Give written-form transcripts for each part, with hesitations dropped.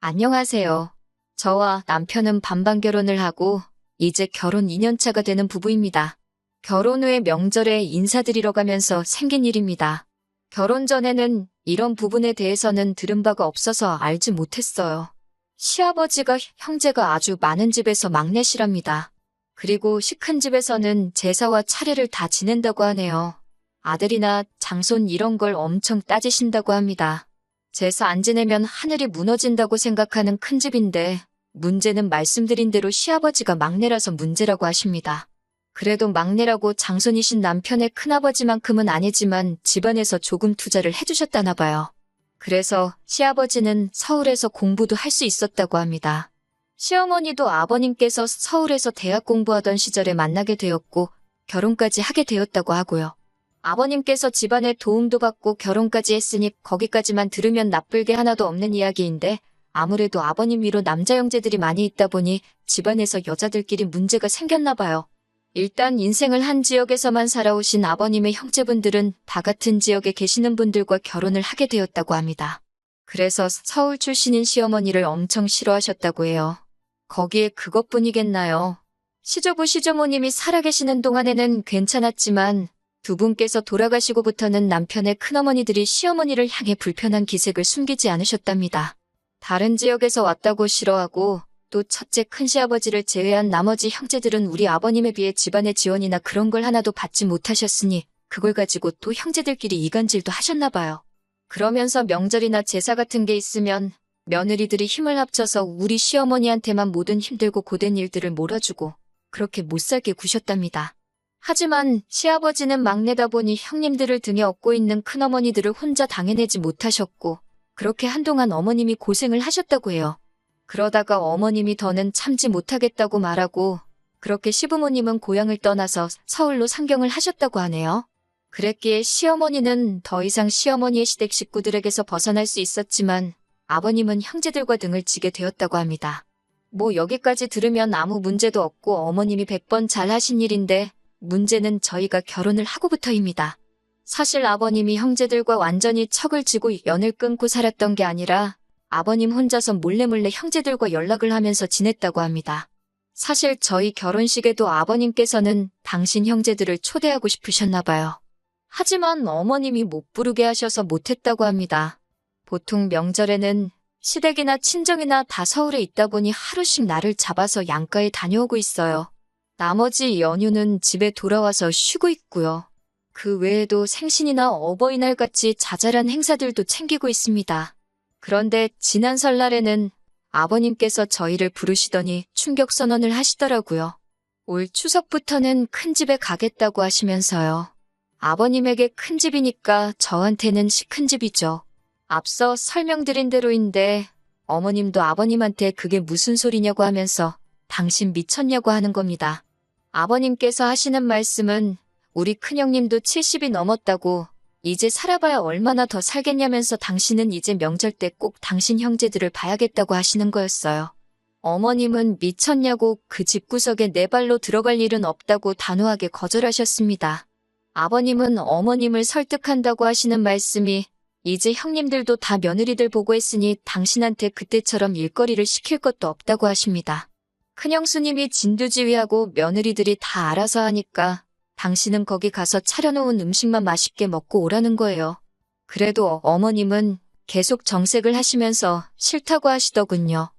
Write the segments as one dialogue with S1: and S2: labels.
S1: 안녕하세요. 저와 남편은 반반 결혼을 하고 이제 결혼 2년차가 되는 부부입니다. 결혼 후에 명절에 인사드리러 가면서 생긴 일입니다. 결혼 전에는 이런 부분에 대해서는 들은 바가 없어서 알지 못했어요. 시아버지가 형제가 아주 많은 집에서 막내시랍니다. 그리고 시 큰 집에서는 제사와 차례를 다 지낸다고 하네요. 아들이나 장손 이런 걸 엄청 따지신다고 합니다. 제사 안 지내면 하늘이 무너진다고 생각하는 큰 집인데 문제는 말씀드린 대로 시아버지가 막내라서 문제라고 하십니다. 그래도 막내라고 장손이신 남편의 큰아버지만큼은 아니지만 집안에서 조금 투자를 해주셨다나 봐요. 그래서 시아버지는 서울에서 공부도 할 수 있었다고 합니다. 시어머니도 아버님께서 서울에서 대학 공부하던 시절에 만나게 되었고 결혼까지 하게 되었다고 하고요. 아버님께서 집안에 도움도 받고 결혼까지 했으니 거기까지만 들으면 나쁠 게 하나도 없는 이야기인데 아무래도 아버님 위로 남자 형제들이 많이 있다 보니 집안에서 여자들끼리 문제가 생겼나 봐요. 일단 인생을 한 지역에서만 살아오신 아버님의 형제분들은 다 같은 지역에 계시는 분들과 결혼을 하게 되었다고 합니다. 그래서 서울 출신인 시어머니를 엄청 싫어하셨다고 해요. 거기에 그것뿐이겠나요? 시조부 시조모님이 살아계시는 동안에는 괜찮았지만 두 분께서 돌아가시고부터는 남편의 큰어머니들이 시어머니를 향해 불편한 기색을 숨기지 않으셨답니다. 다른 지역에서 왔다고 싫어하고 또 첫째 큰시아버지를 제외한 나머지 형제들은 우리 아버님에 비해 집안의 지원이나 그런 걸 하나도 받지 못하셨으니 그걸 가지고 또 형제들끼리 이간질도 하셨나 봐요. 그러면서 명절이나 제사 같은 게 있으면 며느리들이 힘을 합쳐서 우리 시어머니한테만 모든 힘들고 고된 일들을 몰아주고 그렇게 못살게 구셨답니다. 하지만 시아버지는 막내다 보니 형님들을 등에 업고 있는 큰어머니들을 혼자 당해내지 못하셨고 그렇게 한동안 어머님이 고생을 하셨다고 해요. 그러다가 어머님이 더는 참지 못하겠다고 말하고 그렇게 시부모님은 고향을 떠나서 서울로 상경을 하셨다고 하네요. 그랬기에 시어머니는 더 이상 시어머니의 시댁 식구들에게서 벗어날 수 있었지만 아버님은 형제들과 등을 지게 되었다고 합니다. 뭐 여기까지 들으면 아무 문제도 없고 어머님이 100번 잘하신 일인데 문제는 저희가 결혼을 하고부터입니다. 사실 아버님이 형제들과 완전히 척을 지고 연을 끊고 살았던 게 아니라 아버님 혼자서 몰래몰래 형제들과 연락을 하면서 지냈다고 합니다. 사실 저희 결혼식에도 아버님께서는 당신 형제들을 초대하고 싶으셨나 봐요. 하지만 어머님이 못 부르게 하셔서 못했다고 합니다. 보통 명절에는 시댁이나 친정이나 다 서울에 있다 보니 하루씩 날을 잡아서 양가에 다녀오고 있어요. 나머지 연휴는 집에 돌아와서 쉬고 있고요. 그 외에도 생신이나 어버이날 같이 자잘한 행사들도 챙기고 있습니다. 그런데 지난 설날에는 아버님께서 저희를 부르시더니 충격 선언을 하시더라고요. 올 추석부터는 큰 집에 가겠다고 하시면서요. 아버님에게 큰 집이니까 저한테는 큰 집이죠. 앞서 설명드린 대로인데 어머님도 아버님한테 그게 무슨 소리냐고 하면서 당신 미쳤냐고 하는 겁니다. 아버님께서 하시는 말씀은 우리 큰형님도 70이 넘었다고 이제 살아봐야 얼마나 더 살겠냐면서 당신은 이제 명절 때 꼭 당신 형제들을 봐야겠다고 하시는 거였어요. 어머님은 미쳤냐고 그 집구석에 내 발로 들어갈 일은 없다고 단호하게 거절하셨습니다. 아버님은 어머님을 설득한다고 하시는 말씀이 이제 형님들도 다 며느리들 보고 했으니 당신한테 그때처럼 일거리를 시킬 것도 없다고 하십니다. 큰형수님이 진두지휘하고 며느리들이 다 알아서 하니까 당신은 거기 가서 차려놓은 음식만 맛있게 먹고 오라는 거예요. 그래도 어머님은 계속 정색을 하시면서 싫다고 하시더군요.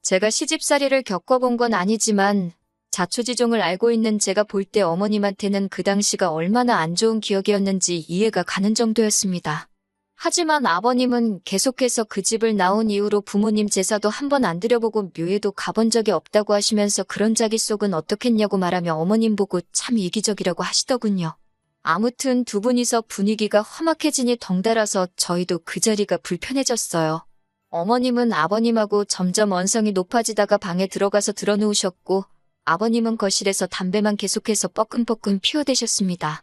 S1: 제가 시집살이를 겪어본 건 아니지만 자초지종을 알고 있는 제가 볼 때 어머님한테는 그 당시가 얼마나 안 좋은 기억이었는지 이해가 가는 정도였습니다. 하지만 아버님은 계속해서 그 집을 나온 이후로 부모님 제사도 한 번 안 드려보고 묘에도 가본 적이 없다고 하시면서 그런 자기 속은 어떻겠냐고 말하며 어머님 보고 참 이기적이라고 하시더군요. 아무튼 두 분이서 분위기가 험악해지니 덩달아서 저희도 그 자리가 불편해졌어요. 어머님은 아버님하고 점점 언성이 높아지다가 방에 들어가서 드러누우셨고 아버님은 거실에서 담배만 계속해서 뻐끔뻐끔 피워대셨습니다.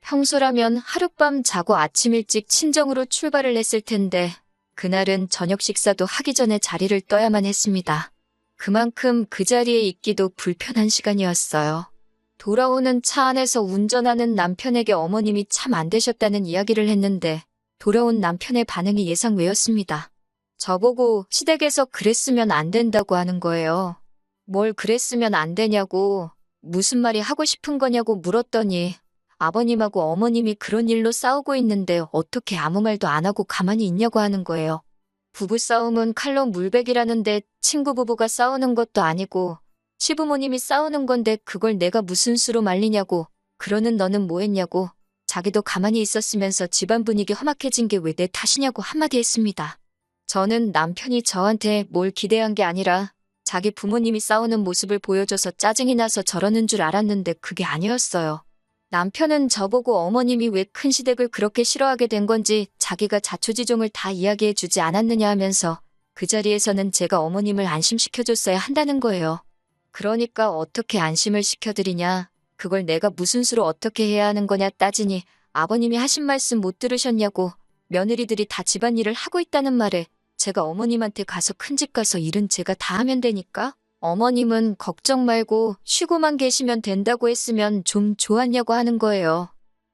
S1: 평소라면 하룻밤 자고 아침 일찍 친정으로 출발을 했을 텐데 그날은 저녁 식사도 하기 전에 자리를 떠야만 했습니다. 그만큼 그 자리에 있기도 불편한 시간이었어요. 돌아오는 차 안에서 운전하는 남편에게 어머님이 참 안 되셨다는 이야기를 했는데 돌아온 남편의 반응이 예상 외였습니다. 저보고 시댁에서 그랬으면 안 된다고 하는 거예요. 뭘 그랬으면 안 되냐고, 무슨 말이 하고 싶은 거냐고 물었더니 아버님하고 어머님이 그런 일로 싸우고 있는데 어떻게 아무 말도 안 하고 가만히 있냐고 하는 거예요. 부부싸움은 칼로 물베기라는데 친구 부부가 싸우는 것도 아니고 시부모님이 싸우는 건데 그걸 내가 무슨 수로 말리냐고, 그러는 너는 뭐 했냐고, 자기도 가만히 있었으면서 집안 분위기 험악해진 게 왜 내 탓이냐고 한마디 했습니다. 저는 남편이 저한테 뭘 기대한 게 아니라 자기 부모님이 싸우는 모습을 보여줘서 짜증이 나서 저러는 줄 알았는데 그게 아니었어요. 남편은 저보고 어머님이 왜 큰 시댁을 그렇게 싫어하게 된 건지 자기가 자초지종을 다 이야기해 주지 않았느냐 하면서 그 자리에서는 제가 어머님을 안심시켜줬어야 한다는 거예요. 그러니까 어떻게 안심을 시켜드리냐, 그걸 내가 무슨 수로 어떻게 해야 하는 거냐 따지니 아버님이 하신 말씀 못 들으셨냐고, 며느리들이 다 집안일을 하고 있다는 말에 제가 어머님한테 가서 큰집 가서 일은 제가 다 하면 되니까 어머님은 걱정 말고 쉬고만 계시면 된다고 했으면 좀 좋았냐고 하는 거예요.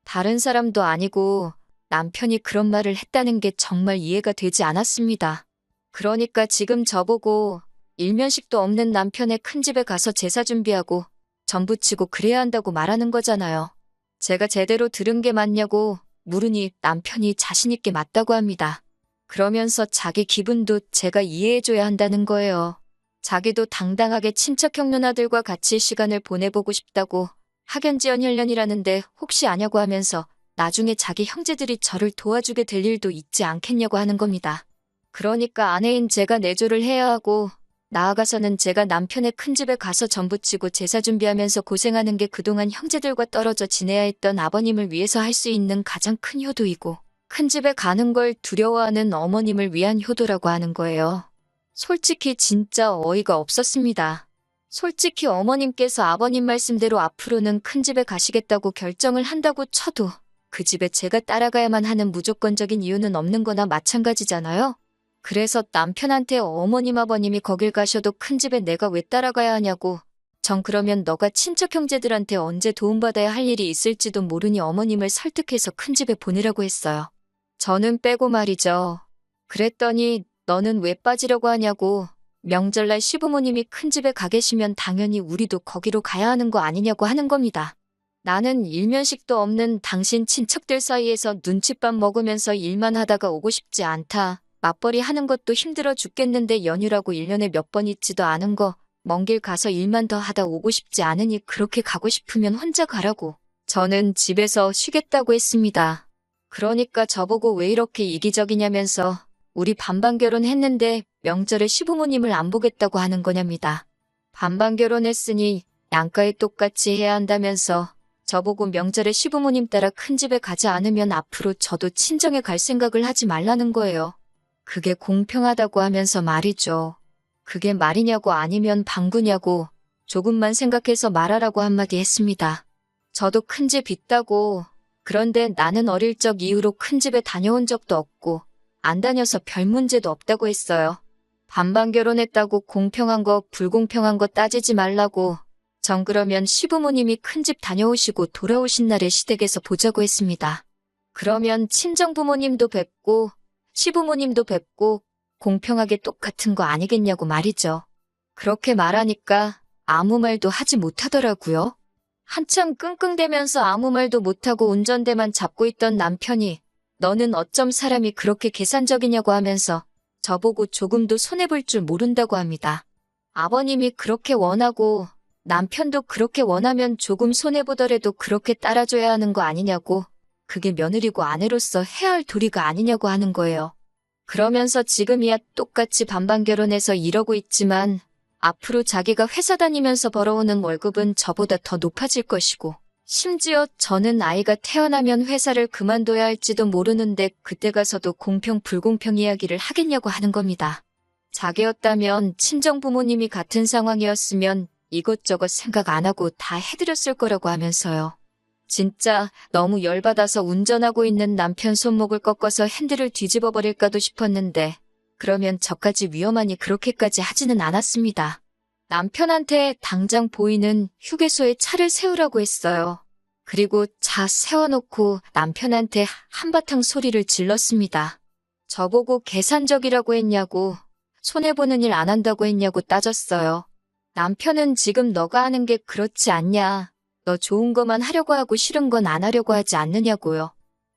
S1: 다른 사람도 아니고 남편이 그런 말을 했다는 게 정말 이해가 되지 않았습니다. 그러니까 지금 저보고 일면식도 없는 남편의 큰집에 가서 제사 준비하고 전부 치고 그래야 한다고 말하는 거잖아요. 제가 제대로 들은 게 맞냐고 물으니 남편이 자신 있게 맞다고 합니다. 그러면서 자기 기분도 제가 이해해줘야 한다는 거예요. 자기도 당당하게 친척형 누나들과 같이 시간을 보내보고 싶다고, 학연지연 혈연이라는데 혹시 아냐고 하면서 나중에 자기 형제들이 저를 도와주게 될 일도 있지 않겠냐고 하는 겁니다. 그러니까 아내인 제가 내조를 해야 하고, 나아가서는 제가 남편의 큰집에 가서 전부치고 제사 준비하면서 고생하는 게 그동안 형제들과 떨어져 지내야 했던 아버님을 위해서 할 수 있는 가장 큰 효도이고, 큰집에 가는 걸 두려워하는 어머님을 위한 효도라고 하는 거예요. 솔직히 진짜 어이가 없었습니다. 솔직히 어머님께서 아버님 말씀대로 앞으로는 큰집에 가시겠다고 결정을 한다고 쳐도 그 집에 제가 따라가야만 하는 무조건적인 이유는 없는 거나 마찬가지잖아요. 그래서 남편한테 어머님 아버님이 거길 가셔도 큰집에 내가 왜 따라가야 하냐고, 전 그러면 너가 친척 형제들한테 언제 도움받아야 할 일이 있을지도 모르니 어머님을 설득해서 큰집에 보내라고 했어요. 저는 빼고 말이죠. 그랬더니 너는 왜 빠지려고 하냐고, 명절날 시부모님이 큰집에 가 계시면 당연히 우리도 거기로 가야 하는 거 아니냐고 하는 겁니다. 나는 일면식도 없는 당신 친척들 사이에서 눈칫밥 먹으면서 일만 하다가 오고 싶지 않다. 맞벌이 하는 것도 힘들어 죽겠는데 연휴라고 1년에 몇 번 있지도 않은 거, 먼 길 가서 일만 더 하다 오고 싶지 않으니 그렇게 가고 싶으면 혼자 가라고. 저는 집에서 쉬겠다고 했습니다. 그러니까 저보고 왜 이렇게 이기적이냐면서 우리 반반 결혼했는데 명절에 시부모님을 안 보겠다고 하는 거냐입니다. 반반 결혼했으니 양가에 똑같이 해야 한다면서 저보고 명절에 시부모님 따라 큰집에 가지 않으면 앞으로 저도 친정에 갈 생각을 하지 말라는 거예요. 그게 공평하다고 하면서 말이죠. 그게 말이냐고 아니면 방구냐고 조금만 생각해서 말하라고 한마디 했습니다. 저도 큰집 있다고, 그런데 나는 어릴 적 이후로 큰집에 다녀온 적도 없고 안 다녀서 별 문제도 없다고 했어요. 반반 결혼했다고 공평한 거 불공평한 거 따지지 말라고, 전 그러면 시부모님이 큰집 다녀오시고 돌아오신 날에 시댁에서 보자고 했습니다. 그러면 친정부모님도 뵙고 시부모님도 뵙고 공평하게 똑같은 거 아니겠냐고 말이죠. 그렇게 말하니까 아무 말도 하지 못하더라고요. 한참 끙끙대면서 아무 말도 못하고 운전대만 잡고 있던 남편이 너는 어쩜 사람이 그렇게 계산적이냐고 하면서 저보고 조금도 손해볼 줄 모른다고 합니다. 아버님이 그렇게 원하고 남편도 그렇게 원하면 조금 손해보더라도 그렇게 따라줘야 하는 거 아니냐고, 그게 며느리고 아내로서 해야 할 도리가 아니냐고 하는 거예요. 그러면서 지금이야 똑같이 반반 결혼해서 이러고 있지만 앞으로 자기가 회사 다니면서 벌어오는 월급은 저보다 더 높아질 것이고, 심지어 저는 아이가 태어나면 회사를 그만둬야 할지도 모르는데 그때 가서도 공평 불공평 이야기를 하겠냐고 하는 겁니다. 자기였다면 친정부모님이 같은 상황이었으면 이것저것 생각 안 하고 다 해드렸을 거라고 하면서요. 진짜 너무 열받아서 운전하고 있는 남편 손목을 꺾어서 핸들을 뒤집어 버릴까도 싶었는데 그러면 저까지 위험하니 그렇게까지 하지는 않았습니다. 남편한테 당장 보이는 휴게소에 차를 세우라고 했어요. 그리고 차 세워놓고 남편한테 한바탕 소리를 질렀습니다. 저보고 계산적이라고 했냐고, 손해보는 일 안 한다고 했냐고 따졌어요. 남편은 지금 너가 하는 게 그렇지 않냐. 너 좋은 거만 하려고 하고 싫은 건 안 하려고 하지 않느냐고요.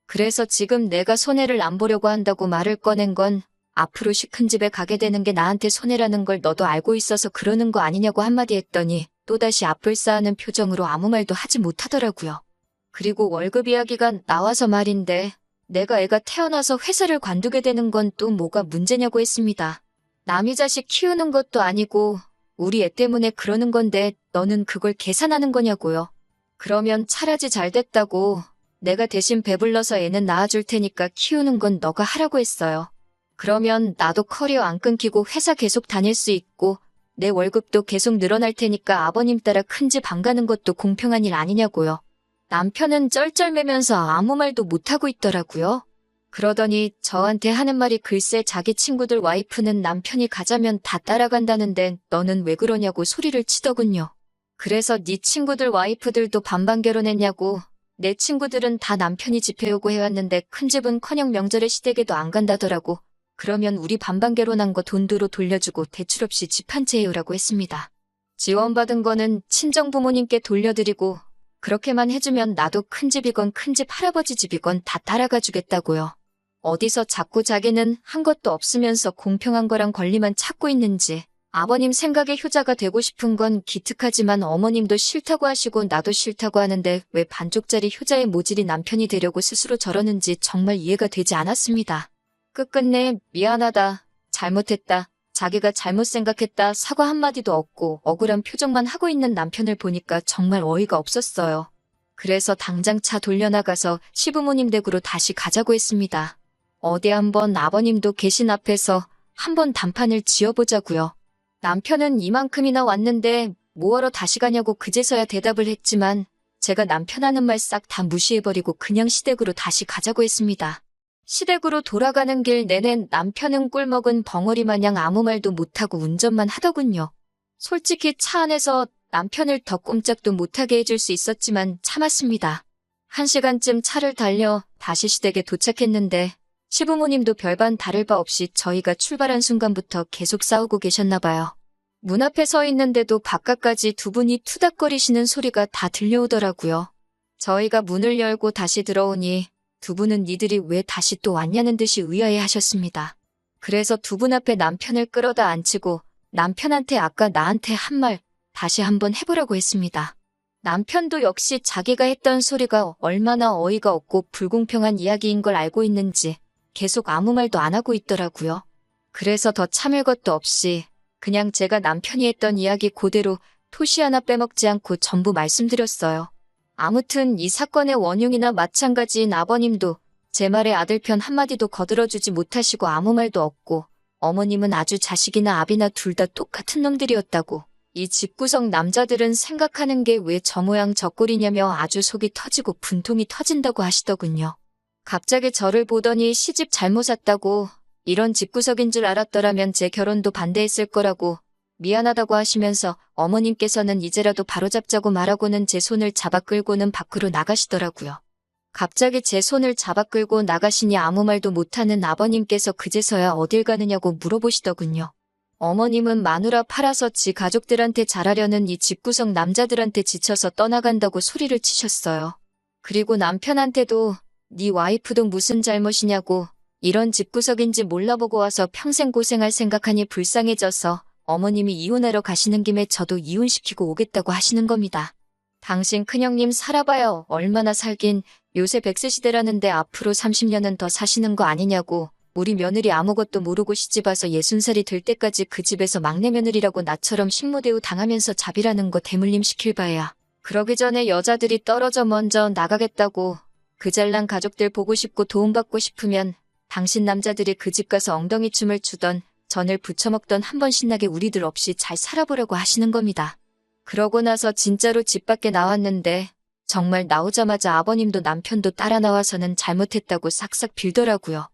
S1: 그래서 지금 내가 손해를 안 보려고 한다고 말을 꺼낸 건 앞으로 시큰 집에 가게 되는 게 나한테 손해라는 걸 너도 알고 있어서 그러는 거 아니냐고 한마디 했더니 또다시 앞을 쌓는 표정으로 아무 말도 하지 못하더라고요. 그리고 월급 이야기가 나와서 말인데 내가 애가 태어나서 회사를 관두게 되는 건 또 뭐가 문제냐고 했습니다. 남이 자식 키우는 것도 아니고 우리 애 때문에 그러는 건데 너는 그걸 계산하는 거냐고요. 그러면 차라리 잘 됐다고 내가 대신 배불러서 애는 낳아줄 테니까 키우는 건 너가 하라고 했어요. 그러면 나도 커리어 안 끊기고 회사 계속 다닐 수 있고 내 월급도 계속 늘어날 테니까 아버님 따라 큰 집 안 가는 것도 공평한 일 아니냐고요. 남편은 쩔쩔매면서 아무 말도 못하고 있더라고요. 그러더니 저한테 하는 말이 글쎄 자기 친구들 와이프는 남편이 가자면 다 따라간다는데 너는 왜 그러냐고 소리를 치더군요. 그래서 네 친구들 와이프들도 반반 결혼했냐고. 내 친구들은 다 남편이 집 해오고 해왔는데 큰 집은커녕 명절에 시댁에도 안 간다더라고. 그러면 우리 반반 결혼한 거 돈도로 돌려주고 대출 없이 집 한 채 해오라고 했습니다. 지원받은 거는 친정 부모님께 돌려드리고 그렇게만 해주면 나도 큰 집이건 큰 집 할아버지 집이건 다 따라가 주겠다고요. 어디서 자꾸 자기는 한 것도 없으면서 공평한 거랑 권리만 찾고 있는지. 아버님 생각에 효자가 되고 싶은 건 기특하지만 어머님도 싫다고 하시고 나도 싫다고 하는데 왜 반쪽짜리 효자의 모질이 남편이 되려고 스스로 저러는지 정말 이해가 되지 않았습니다. 끝끝내 미안하다, 잘못했다, 자기가 잘못 생각했다 사과 한마디도 없고 억울한 표정만 하고 있는 남편을 보니까 정말 어이가 없었어요. 그래서 당장 차 돌려나가서 시부모님 댁으로 다시 가자고 했습니다. 어디 한번 아버님도 계신 앞에서 한번 단판을 지어보자고요. 남편은 이만큼이나 왔는데 뭐하러 다시 가냐고 그제서야 대답을 했지만 제가 남편 하는 말 싹 다 무시해버리고 그냥 시댁으로 다시 가자고 했습니다. 시댁으로 돌아가는 길 내내 남편은 꿀먹은 벙어리 마냥 아무 말도 못하고 운전만 하더군요. 솔직히 차 안에서 남편을 더 꼼짝도 못하게 해줄 수 있었지만 참았습니다. 1시간쯤 차를 달려 다시 시댁에 도착했는데 시부모님도 별반 다를 바 없이 저희가 출발한 순간부터 계속 싸우고 계셨나 봐요. 문 앞에 서 있는데도 바깥까지 두 분이 투닥거리시는 소리가 다 들려오더라고요. 저희가 문을 열고 다시 들어오니 두 분은 니들이 왜 다시 또 왔냐는 듯이 의아해 하셨습니다. 그래서 두 분 앞에 남편을 끌어다 앉히고 남편한테 아까 나한테 한 말 다시 한번 해보라고 했습니다. 남편도 역시 자기가 했던 소리가 얼마나 어이가 없고 불공평한 이야기인 걸 알고 있는지 계속 아무 말도 안 하고 있더라고요. 그래서 더 참을 것도 없이 그냥 제가 남편이 했던 이야기 그대로 토시 하나 빼먹지 않고 전부 말씀드렸어요. 아무튼 이 사건의 원흉이나 마찬가지인 아버님도 제 말에 아들 편 한마디도 거들어주지 못하시고 아무 말도 없고 어머님은 아주 자식이나 아비나 둘 다 똑같은 놈들이었다고 이 집구석 남자들은 생각하는 게 왜 저 모양 저 꼴이냐며 아주 속이 터지고 분통이 터진다고 하시더군요. 갑자기 저를 보더니 시집 잘못 샀다고 이런 집구석인 줄 알았더라면 제 결혼도 반대했을 거라고 미안하다고 하시면서 어머님께서는 이제라도 바로잡자고 말하고는 제 손을 잡아 끌고는 밖으로 나가시더라고요. 갑자기 제 손을 잡아 끌고 나가시니 아무 말도 못하는 아버님께서 그제서야 어딜 가느냐고 물어보시더군요. 어머님은 마누라 팔아서 지 가족들한테 잘하려는 이 집구석 남자들한테 지쳐서 떠나간다고 소리를 치셨어요. 그리고 남편한테도 네 와이프도 무슨 잘못이냐고 이런 집구석인지 몰라보고 와서 평생 고생할 생각하니 불쌍해져서 어머님이 이혼하러 가시는 김에 저도 이혼시키고 오겠다고 하시는 겁니다. 당신 큰형님 살아봐요. 얼마나 살긴 요새 100세 시대라는데 앞으로 30년은 더 사시는 거 아니냐고 우리 며느리 아무것도 모르고 시집와서 60살이 될 때까지 그 집에서 막내 며느리라고 나처럼 식모대우 당하면서 자비라는 거 대물림 시킬 바에야. 그러기 전에 여자들이 떨어져 먼저 나가겠다고 그 잘난 가족들 보고 싶고 도움받고 싶으면 당신 남자들이 그 집 가서 엉덩이 춤을 추던 전을 부쳐먹던 한번 신나게 우리들 없이 잘 살아보려고 하시는 겁니다. 그러고 나서 진짜로 집 밖에 나왔는데 정말 나오자마자 아버님도 남편도 따라 나와서는 잘못했다고 싹싹 빌더라고요.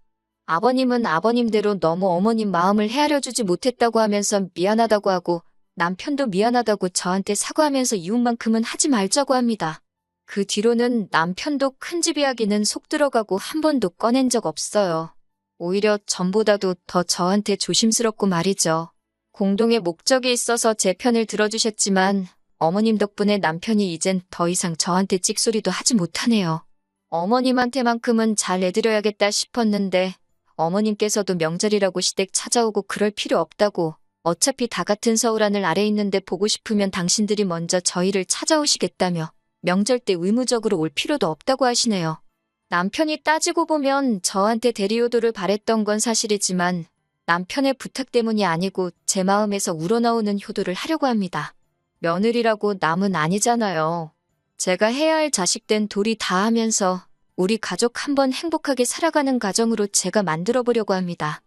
S1: 아버님은 아버님대로 너무 어머님 마음을 헤아려주지 못했다고 하면서 미안하다고 하고 남편도 미안하다고 저한테 사과하면서 이웃만큼은 하지 말자고 합니다. 그 뒤로는 남편도 큰 집 이야기는 속 들어가고 한 번도 꺼낸 적 없어요. 오히려 전보다도 더 저한테 조심스럽고 말이죠. 공동의 목적이 있어서 제 편을 들어주셨지만 어머님 덕분에 남편이 이젠 더 이상 저한테 찍소리도 하지 못하네요. 어머님한테만큼은 잘 내드려야겠다 싶었는데 어머님께서도 명절이라고 시댁 찾아오고 그럴 필요 없다고, 어차피 다 같은 서울 하늘 아래 있는데 보고 싶으면 당신들이 먼저 저희를 찾아오시겠다며 명절 때 의무적으로 올 필요도 없다고 하시네요. 남편이 따지고 보면 저한테 대리효도를 바랬던 건 사실이지만 남편의 부탁 때문이 아니고 제 마음에서 우러나오는 효도를 하려고 합니다. 며느리라고 남은 아니잖아요. 제가 해야 할 자식된 도리 다 하면서 우리 가족 한번 행복하게 살아가는 가정으로 제가 만들어 보려고 합니다.